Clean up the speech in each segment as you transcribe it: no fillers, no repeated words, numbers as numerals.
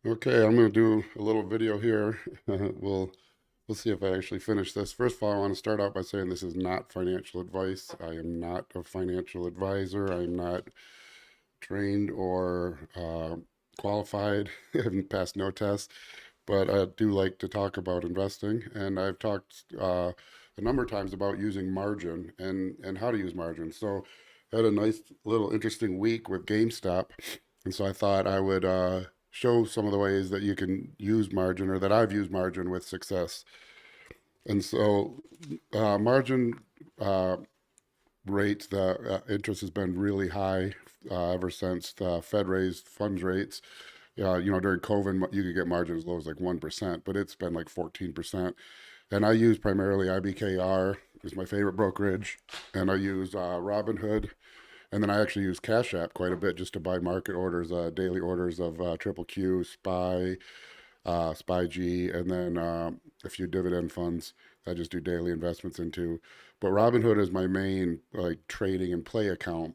Okay, I'm going to do a little video here. We'll see if I actually finish this. First of all, I want to start out by saying this is not financial advice. I am not a financial advisor. I'm not trained or qualified. I haven't passed no tests, but I do like to talk about investing, and I've talked a number of times about using margin and how to use margin. So I had a nice little interesting week with GameStop, and so I thought I would show some of the ways that you can use margin or that I've used margin with success. And so margin uh, rates, the interest has been really high ever since the Fed raised funds rates. During COVID, you could get margins as low as like 1%, but it's been like 14%. And I use primarily IBKR is my favorite brokerage, and I use Robinhood, and then I actually use Cash App quite a bit just to buy market orders, daily orders of Triple Q, SPY G, and then a few dividend funds I just do daily investments into. But Robinhood is my main like trading and play account,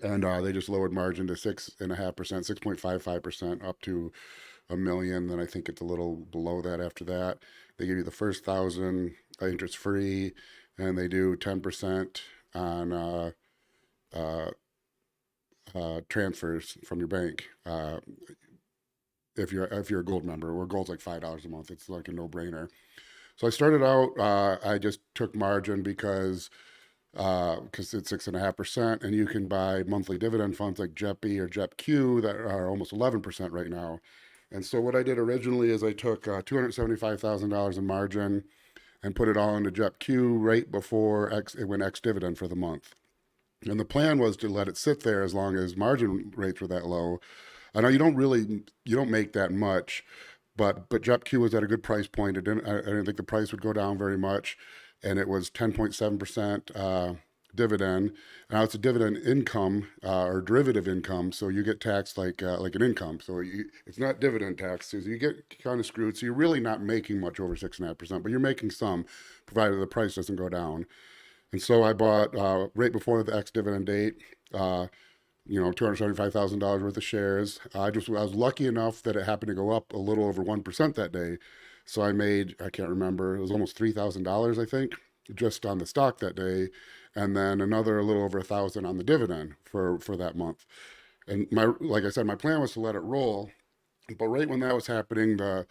and they just lowered margin to 6.5%, 6.55% up to a million. Then I think it's a little below that after that. They give you the first thousand interest free, and they do 10% on uh, transfers from your bank. If you're a gold member, where gold's like $5 a month, it's like a no brainer. So I started out. I just took margin because it's 6.5%, and you can buy monthly dividend funds like JEPI or JEPQ that are almost 11% right now. And so what I did originally is I took $275,000 in margin and put it all into JEPQ right before it went ex dividend for the month. And the plan was to let it sit there as long as margin rates were that low. I know you don't make that much, but JEPQ was at a good price point. I didn't think the price would go down very much, and it was 10.7% dividend. Now it's a dividend income or derivative income, so you get taxed like an income. So it's not dividend tax, so you get kind of screwed. So you're really not making much over 6.5%, but you're making some, provided the price doesn't go down. And so I bought right before the ex dividend date. $275,000 worth of shares. I was lucky enough that it happened to go up a little over 1% that day. So I can't remember, it was almost $3,000, I think, just on the stock that day. And then another a little over 1,000 on the dividend for that month. And like I said, my plan was to let it roll. But right when that was happening, the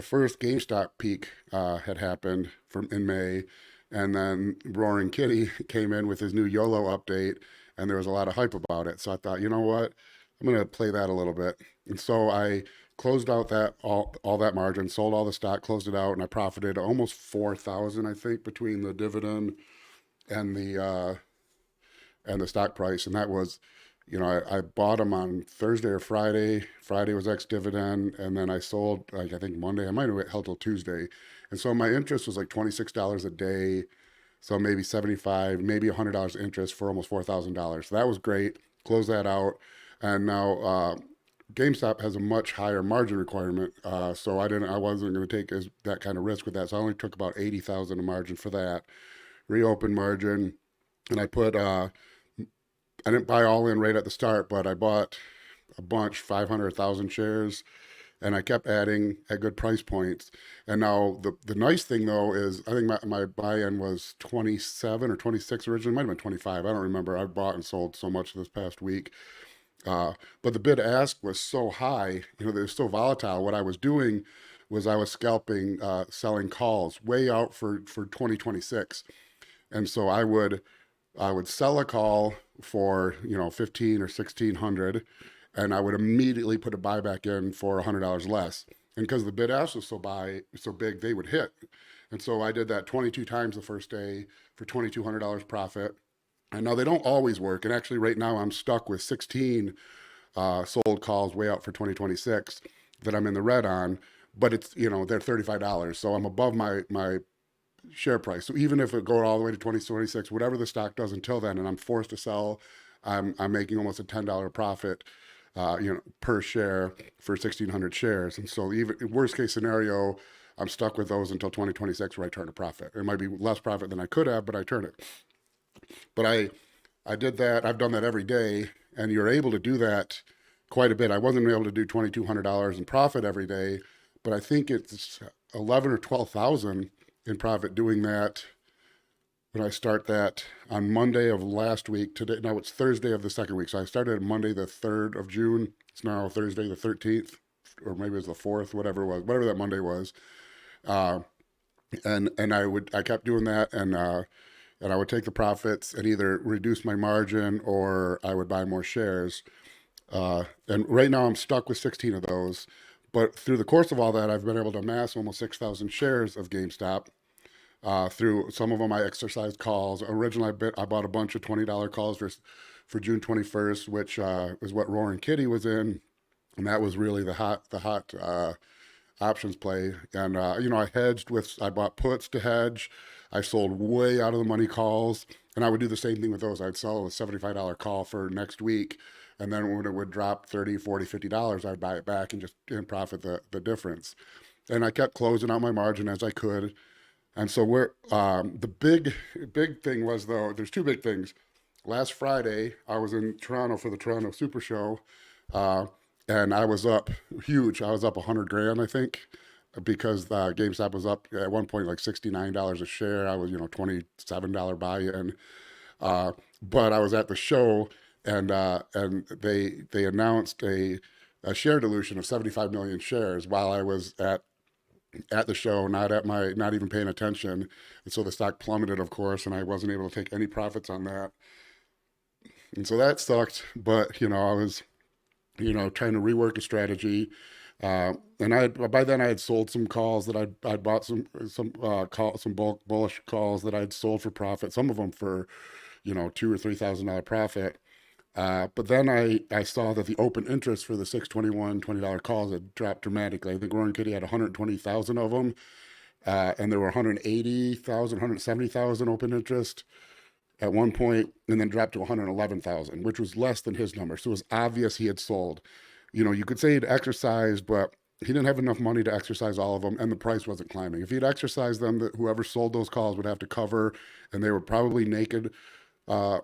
first GameStop peak had happened in May, and then Roaring Kitty came in with his new YOLO update, and there was a lot of hype about it. So I thought, you know what, I'm gonna play that a little bit, and so I closed out that all that margin, sold all the stock, closed it out, and I profited almost 4,000, I think, between the dividend and the stock price, and that was I bought them on Thursday or Friday. Friday was ex dividend, and then I sold like I think Monday. I might have held till Tuesday, and so my interest was like $26 a day, so maybe 75, maybe $100 interest for almost $4,000. So that was great. Close that out, and now GameStop has a much higher margin requirement, so I wasn't going to take that kind of risk with that. So I only took about 80,000 of margin for that. Reopened margin, and I didn't buy all in right at the start, but I bought a bunch, 500,000 shares, and I kept adding at good price points. And now the nice thing though is I think my buy-in was 27 or 26 originally, it might have been 25. I don't remember. I bought and sold so much this past week. But the bid ask was so high, they're so volatile. What I was doing was I was scalping, selling calls way out for 2026. And so I would sell a call for 15 or 1600, and I would immediately put a buyback in for $100 less. And because the bid ask was so big, they would hit. And so I did that 22 times the first day for $2,200 profit. And now they don't always work. And actually, right now I'm stuck with 16 sold calls way out for 2026 that I'm in the red on. But they're $35, so I'm above my share price. So even if it goes all the way to 2026, whatever the stock does until then, and I'm forced to sell, I'm making almost a $10 profit, per share for 1,600 shares. And so even worst case scenario, I'm stuck with those until 2026 where I turn a profit. It might be less profit than I could have, but I turn it. But I did that. I've done that every day, and you're able to do that quite a bit. I wasn't able to do $2,200 in profit every day, but I think it's 11 or 12,000 in profit doing that when I start that on Monday of last week. Today, now it's Thursday of the second week. So I started Monday the 3rd of June. It's now Thursday the 13th, or maybe it's the 4th, whatever it was, whatever that Monday was. Uh, and I kept doing that, and I would take the profits and either reduce my margin or I would buy more shares. And right now I'm stuck with 16 of those. But through the course of all that, I've been able to amass almost 6,000 shares of GameStop. Through some of them, I exercised calls. Originally, I bought a bunch of $20 calls for June 21st, which is what Roaring Kitty was in, and that was really the hot options play. And I hedged with, I bought puts to hedge. I sold way out of the money calls, and I would do the same thing with those. I'd sell a $75 call for next week, and then when it would drop 30, 40, $50, I'd buy it back and profit the difference. And I kept closing out my margin as I could. And so the big thing was, though, there's two big things. Last Friday, I was in Toronto for the Toronto Super Show, uh, and I was up huge. I was up 100 grand, I think, because GameStop was up at one point like $69 a share. I was, $27 buy-in. Uh, but I was at the show, and they announced a share dilution of 75 million shares while I was at the show, not even paying attention. And so the stock plummeted, of course, and I wasn't able to take any profits on that. And so that sucked. But, I was, trying to rework a strategy. And by then I had sold some calls that I'd bought some bulk bullish calls that I'd sold for profit, some of them for, $2,000 or $3,000 profit. But then I saw that the open interest for the 621 $20 calls had dropped dramatically. I think Roaring Kitty had 120,000 of them, and there were 180,000, 170,000 open interest at one point, and then dropped to 111,000, which was less than his number. So it was obvious he had sold. You could say he'd exercised, but he didn't have enough money to exercise all of them, and the price wasn't climbing. If he'd exercised them, whoever sold those calls would have to cover, and they were probably naked. Uh,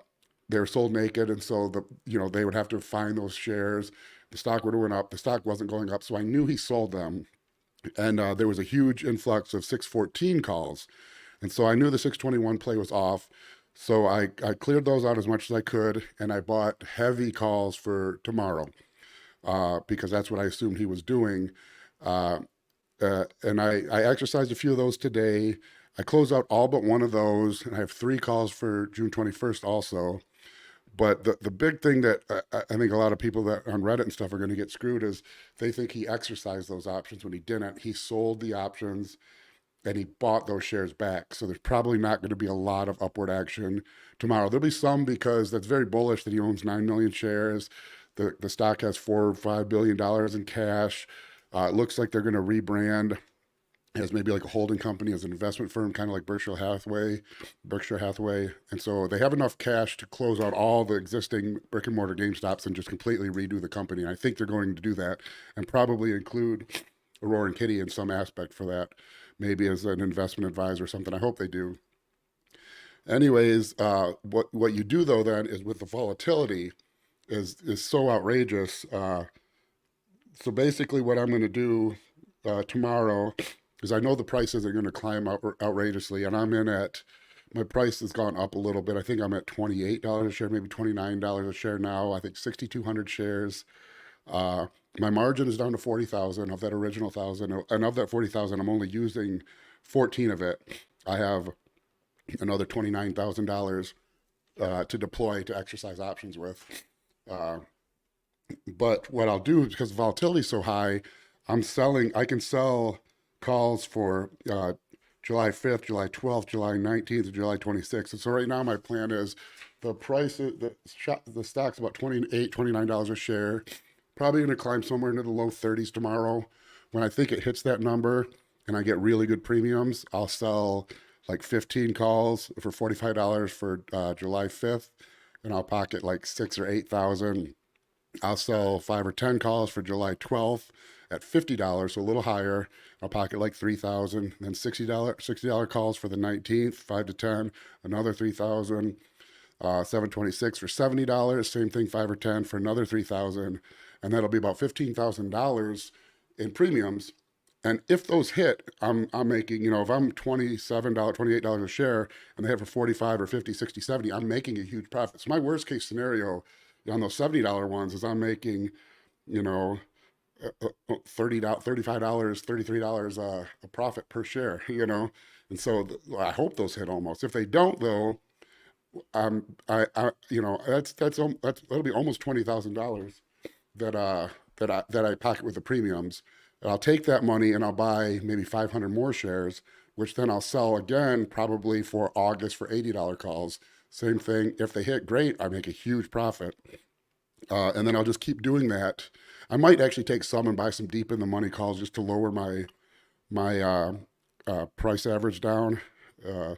they were sold naked, and so they would have to find those shares. The stock would have went up. The stock wasn't going up, so I knew he sold them, and there was a huge influx of 614 calls, and so I knew the 621 play was off. So I cleared those out as much as I could, and I bought heavy calls for tomorrow, because that's what I assumed he was doing. Uh, and I exercised a few of those today. I closed out all but one of those, and I have 3 calls for June 21st also. But the big thing that I think a lot of people that on Reddit and stuff are going to get screwed is they think he exercised those options when he didn't. He sold the options and he bought those shares back. So there's probably not going to be a lot of upward action tomorrow. There'll be some because that's very bullish that he owns 9 million shares. The stock has $4 or $5 billion in cash. It looks like they're going to rebrand as maybe like a holding company, as an investment firm, kind of like Berkshire Hathaway. And so they have enough cash to close out all the existing brick and mortar GameStops and just completely redo the company. And I think they're going to do that and probably include a Roaring Kitty in some aspect for that, maybe as an investment advisor or something. I hope they do. Anyways, what you do though then is, with the volatility, is so outrageous. So basically, what I'm going to do tomorrow is, I know the prices are going to climb outrageously, and my price has gone up a little bit. I think I'm at $28 a share, maybe $29 a share now. I think 6,200 shares. My margin is down to 40,000 of that original 1,000, and of that 40,000, I'm only using 14 of it. I have another $29,000 to deploy to exercise options with. Uh, but what I'll do, because volatility is so high, I can sell calls for July 5th, July 12th, July 19th, and July 26th. And so right now my plan is, the stock's about $28, $29 a share. Probably going to climb somewhere into the low 30s tomorrow. When I think it hits that number and I get really good premiums, I'll sell like 15 calls for $45 for July 5th, and I'll pocket like 6 or 8,000. I'll sell 5 or 10 calls for July 12th at $50, so a little higher. I'll pocket like 3,000. Then $60 calls for the 19th, 5 to 10, another 3,000. 726 for $70. Same thing, 5 or 10 for another 3,000. and that'll be about $15,000 in premiums. And if those hit, I'm making, if I'm $27, $28 a share and they have for 45 or 50, 60, 70, I'm making a huge profit. So my worst case scenario on those $70 ones is I'm making, you know, $30, $35, $33 a profit per share, And so I hope those hit almost. If they don't though, that'll be almost $20,000 that I pocket with the premiums. And I'll take that money and I'll buy maybe 500 more shares, which then I'll sell again probably for August for $80 calls. Same thing. If they hit, great. I make a huge profit, and then I'll just keep doing that. I might actually take some and buy some deep in the money calls just to lower my price average down. Uh,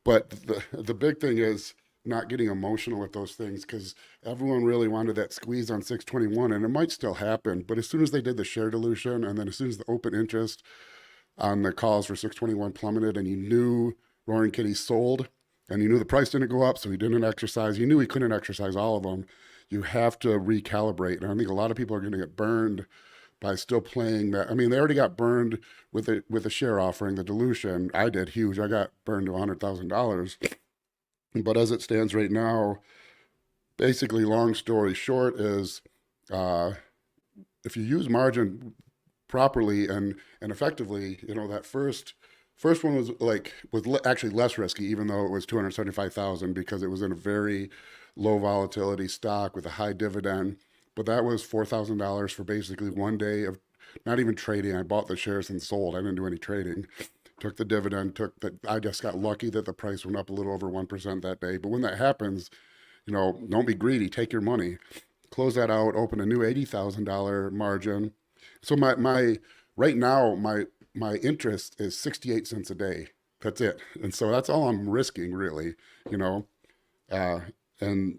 but the big thing is not getting emotional with those things because everyone really wanted that squeeze on 621, and it might still happen. But as soon as they did the share dilution, and then as soon as the open interest on the calls for 621 plummeted, and you knew Roaring Kitty sold, and you knew the price didn't go up, so he didn't exercise. You knew he couldn't exercise all of them. You have to recalibrate, and I think a lot of people are going to get burned by still playing that. I mean, they already got burned with the share offering, the dilution. I did huge. I got burned to $100,000. But as it stands right now, basically, long story short is, uh, if you use margin properly and effectively, that first one was actually less risky, even though it was 275,000 because it was in a very low volatility stock with a high dividend. But that was $4,000 for basically one day of not even trading. I bought the shares and sold. I didn't do any trading. Took the dividend. I just got lucky that the price went up a little over 1% that day. But when that happens, don't be greedy. Take your money, close that out, open a new $80,000 margin. So my right now my interest is 68 cents a day. That's it. And so that's all I'm risking really, you know. Uh, and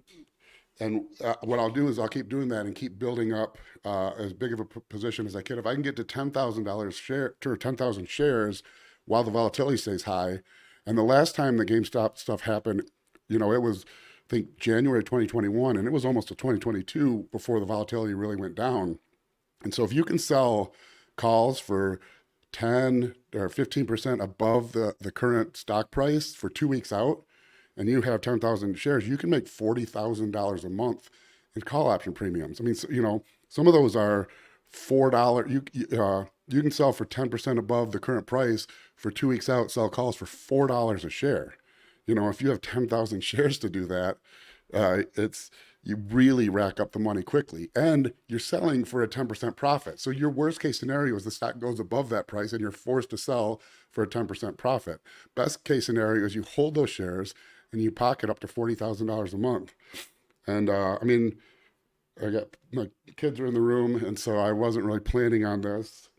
what I'll do is I'll keep doing that and keep building up as big of a position as I can. If I can get to $10,000 share to 10,000 shares while the volatility stays high, and the last time the GameStop stuff happened, it was I think January 2021, and it was almost to 2022 before the volatility really went down. And so if you can sell calls for 10 or 15% above the current stock price for 2 weeks out, and you have 10,000 shares, you can make $40,000 a month in call option premiums. I mean, so, some of those are $4. You can sell for 10% above the current price for 2 weeks out, sell calls for $4 a share. If you have 10,000 shares to do that, you really rack up the money quickly, and you're selling for a 10% profit. So your worst case scenario is the stock goes above that price and you're forced to sell for a 10% profit. Best case scenario is you hold those shares and you pocket up to $40,000 a month. And I mean, I got my kids are in the room, and so I wasn't really planning on this.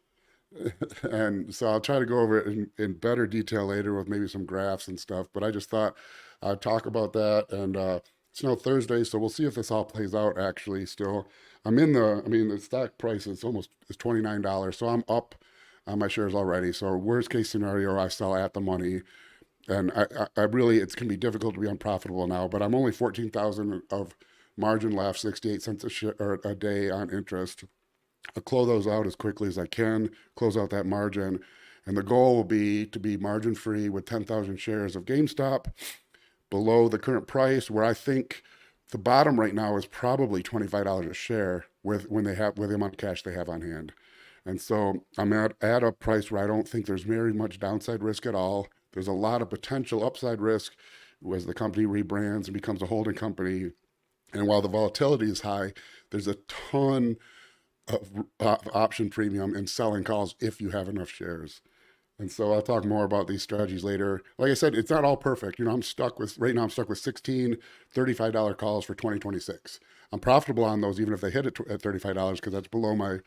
And so I'll try to go over it in better detail later with maybe some graphs and stuff. But I just thought I'd talk about that. And it's now Thursday, so we'll see if this all plays out actually still. I mean, the stock price is $29. So I'm up on my shares already. So worst case scenario, I sell at the money. And I really, it's going to be difficult to be unprofitable now, but I'm only 14,000 of margin left, 68 cents a day on interest. I'll close those out as quickly as I can, close out that margin. And the goal will be to be margin free with 10,000 shares of GameStop below the current price, where I think the bottom right now is probably $25 a share with the amount of cash they have on hand. And so I'm at a price where I don't think there's very much downside risk at all. There's a lot of potential upside risk as the company rebrands and becomes a holding company. And while the volatility is high, there's a ton of option premium in selling calls if you have enough shares. And so I'll talk more about these strategies later. Like I said, it's not all perfect. Right now I'm stuck with 16 $35 calls for 2026. I'm profitable on those even if they hit at $35 because that's below my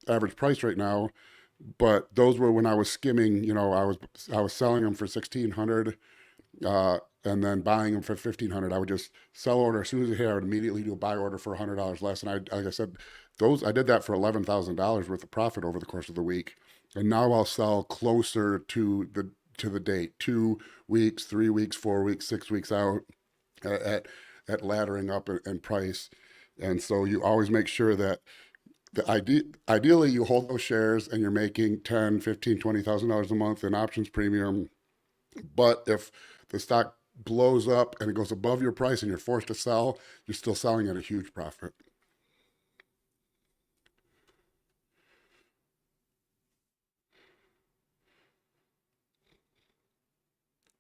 average price right now. But those were when I was skimming. I was selling them for 1,600, and then buying them for 1,500. I would just sell order as soon as it hit. I would immediately do a buy order for $100 less. And like I said, I did that for $11,000 worth of profit over the course of the week. And now I'll sell closer to the date, 2 weeks, 3 weeks, 4 weeks, 6 weeks out at at laddering up in price. And so you always make sure that ideally you hold those shares and you're making 10, 15, $20,000 a month in options premium. But if the stock blows up and it goes above your price and you're forced to sell, you're still selling at a huge profit.